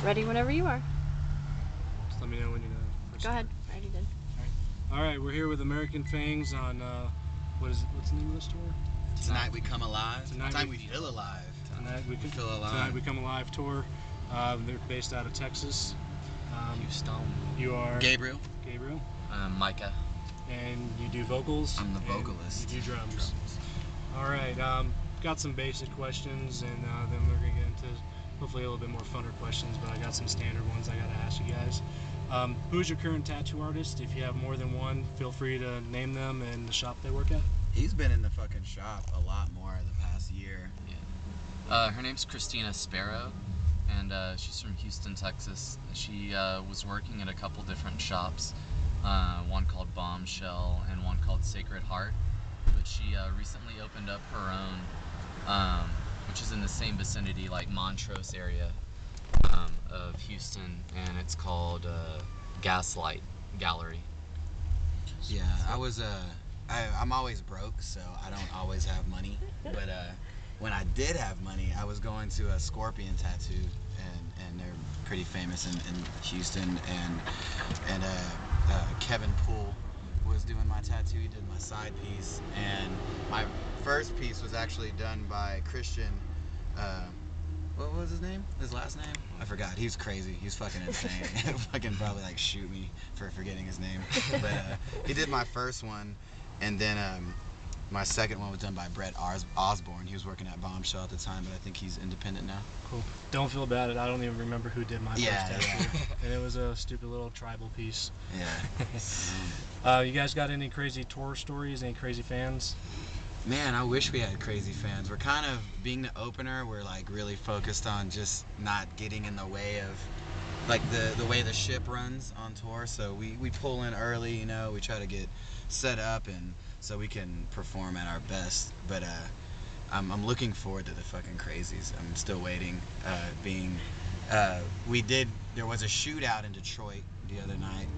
Ready whenever you are. Just let me know when you're gonna. Go ahead. I already did. All right, we're here with American Fangs on what's the name of this tour? Tonight We Come Alive. Tonight we feel alive. Tonight we feel alive. Tonight We Come Alive tour. They're based out of Texas. Houston. You are Gabriel. Gabriel. Micah. And you do vocals. I'm the vocalist. You do drums. All right. Got some basic questions, and then we're gonna get into hopefully a little bit more funner questions. But I got some standard ones I gotta ask you guys. Who's your current tattoo artist? If you have more than one, feel free to name them and the shop they work at. He's been in the fucking shop a lot more the past year. Yeah. Her name's Christina Sparrow, and she's from Houston, Texas. She was working at a couple different shops, one called Bombshell and one called Sacred Heart. But she recently opened up her own, which is in the same vicinity, like Montrose area of Houston, and it's called Gaslight Gallery. Yeah, I'm always broke, so I don't always have money. But when I did have money, I was going to a Scorpion Tattoo, and they're pretty famous in Houston. And Kevin Poole was doing my tattoo. He did my side piece, and my first piece was actually done by Christian. What was his name? His last name? I forgot. He was crazy. He was fucking insane. Fucking probably like shoot me for forgetting his name. But he did my first one, and then my second one was done by Brett Osborne. He was working at Bombshell at the time, but I think he's independent now. Cool. Don't feel bad. I don't even remember who did my first tattoo. And it was a stupid little tribal piece. Yeah. You guys got any crazy tour stories? Any crazy fans? Man, I wish we had crazy fans. We're kind of, being the opener, we're like really focused on just not getting in the way of like the way the ship runs on tour. So we pull in early, you know, we try to get set up and so we can perform at our best. But I'm looking forward to the fucking crazies. I'm still waiting. There was a shootout in Detroit the other night,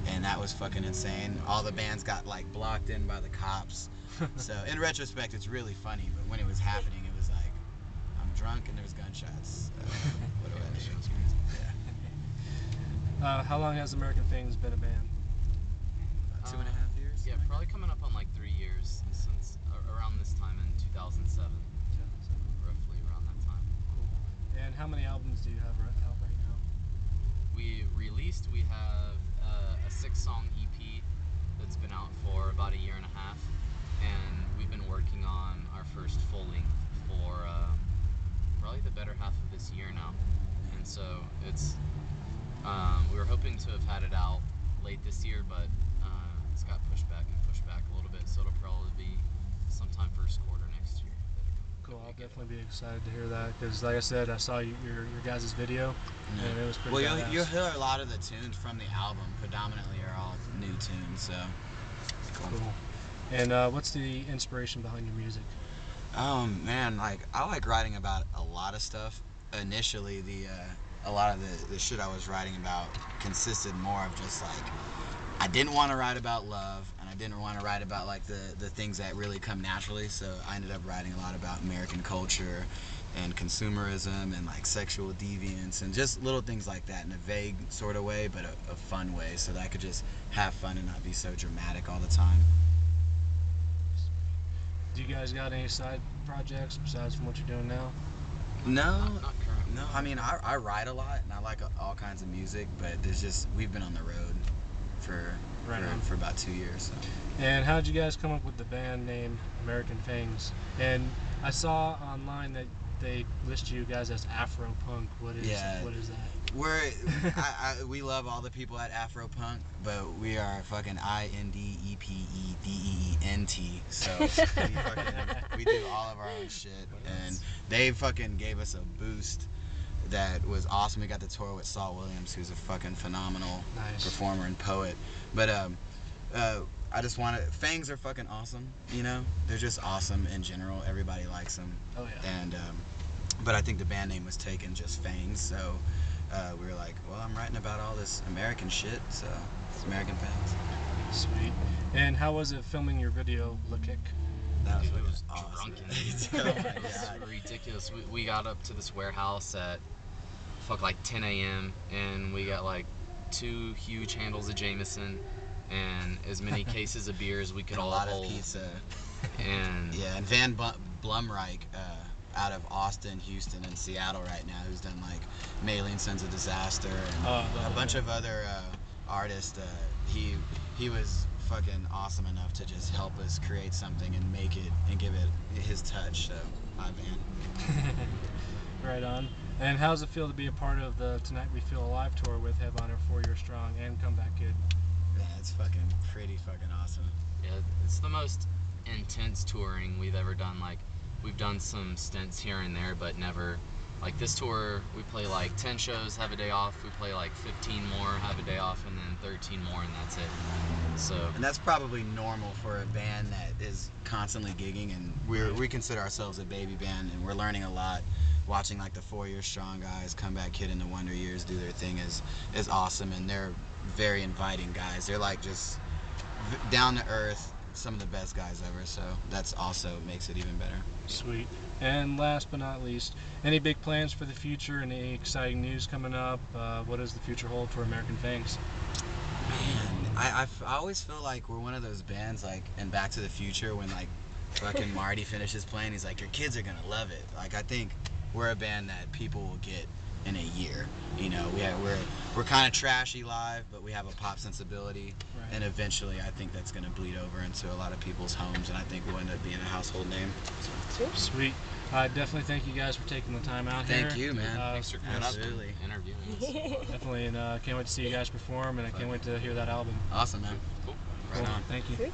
and that was fucking insane. All the bands got like blocked in by the cops. So in retrospect, it's really funny, but when it was happening, it was like, I'm drunk and there's gunshots. What do I do? Yeah. How long has American Fangs been a band? About 2.5 years? Yeah, probably coming up on like 3 years since around this time in 2007. Roughly around that time. Cool. And how many albums do you have out right now? We have a 6-song EP that's been out for about 1.5 years. And we've been working on our first full length for probably the better half of this year now. And so it's we were hoping to have had it out late this year, but it's got pushed back a little bit, so it'll probably be sometime first quarter next year. Cool, I'll definitely be excited to hear that, because like I said, I saw your guys' video, and it was pretty badass. You'll hear a lot of the tunes from the album, predominantly are all new tunes, so cool. And what's the inspiration behind your music? Man, like I like writing about a lot of stuff. Initially, a lot of the shit I was writing about consisted more of just like, I didn't want to write about love, and I didn't want to write about like the things that really come naturally. So I ended up writing a lot about American culture and consumerism and like sexual deviance and just little things like that in a vague sort of way, but a fun way, so that I could just have fun and not be so dramatic all the time. Do you guys got any side projects besides from what you're doing now? No, not currently. no. I mean, I write a lot and I like all kinds of music, but we've been on the road for about 2 years. So. And how did you guys come up with the band name American Fangs? And I saw online that they list you guys as Afro Punk. What is that? We love all the people at Afro Punk, but we are fucking INDEPEDEENT. So we do all of our own shit, and they fucking gave us a boost that was awesome. We got to tour with Saul Williams, who's a fucking phenomenal performer and poet. But I just Fangs are fucking awesome, you know? They're just awesome in general. Everybody likes them. Oh yeah. And but I think the band name was taken just Fangs, so we were like, well, I'm writing about all this American shit, so it's American Fangs. Sweet. And how was it filming your video, La Kick? That Dude, it was awesome. drunken. It was ridiculous. We got up to this warehouse at fuck, like 10 a.m. and we got like 2 huge handles of Jameson and as many cases of beer as we could And a all lot hold. of pizza. And Yeah, and Blumreich, out of Austin, Houston, and Seattle right now, who's done like Mailing Sons of Disaster and a bunch of other artists. He was fucking awesome enough to just help us create something and make it and give it his touch. So, my band. Right on. And how does it feel to be a part of the Tonight We Feel Alive tour with headliner 4 Year Strong and Comeback Kid? Yeah, it's fucking pretty fucking awesome. yeah, it's the most intense touring we've ever done. Like, we've done some stints here and there, but never like this tour. We play like 10 shows, have a day off. We play like 15 more, have a day off, and then 13 more, and that's it. So And that's probably normal for a band that is constantly gigging, and we consider ourselves a baby band, and we're learning a lot. Watching like the 4 Year Strong guys, Comeback Kid and the Wonder Years do their thing is awesome, and they're very inviting guys. They're like just down to earth, some of the best guys ever. So that's also makes it even better. Sweet. And last but not least, any big plans for the future? Any exciting news coming up? What does the future hold for American Fangs? Man, I always feel like we're one of those bands like in Back to the Future when like fucking Marty finishes playing, he's like, your kids are gonna love it. Like, I think we're a band that people will get in a year. You know, we're kind of trashy live, but we have a pop sensibility, Right. and eventually I think that's gonna bleed over into a lot of people's homes, and I think we'll end up being a household name. Sweet. I definitely thank you guys for taking the time out here. Thank you, man. thanks for coming up Absolutely. and interviewing us. Definitely, and can't wait to see you guys perform, and I can't wait to hear that album. Awesome, man. Cool. Right Cool. on. Thank you. Sweet.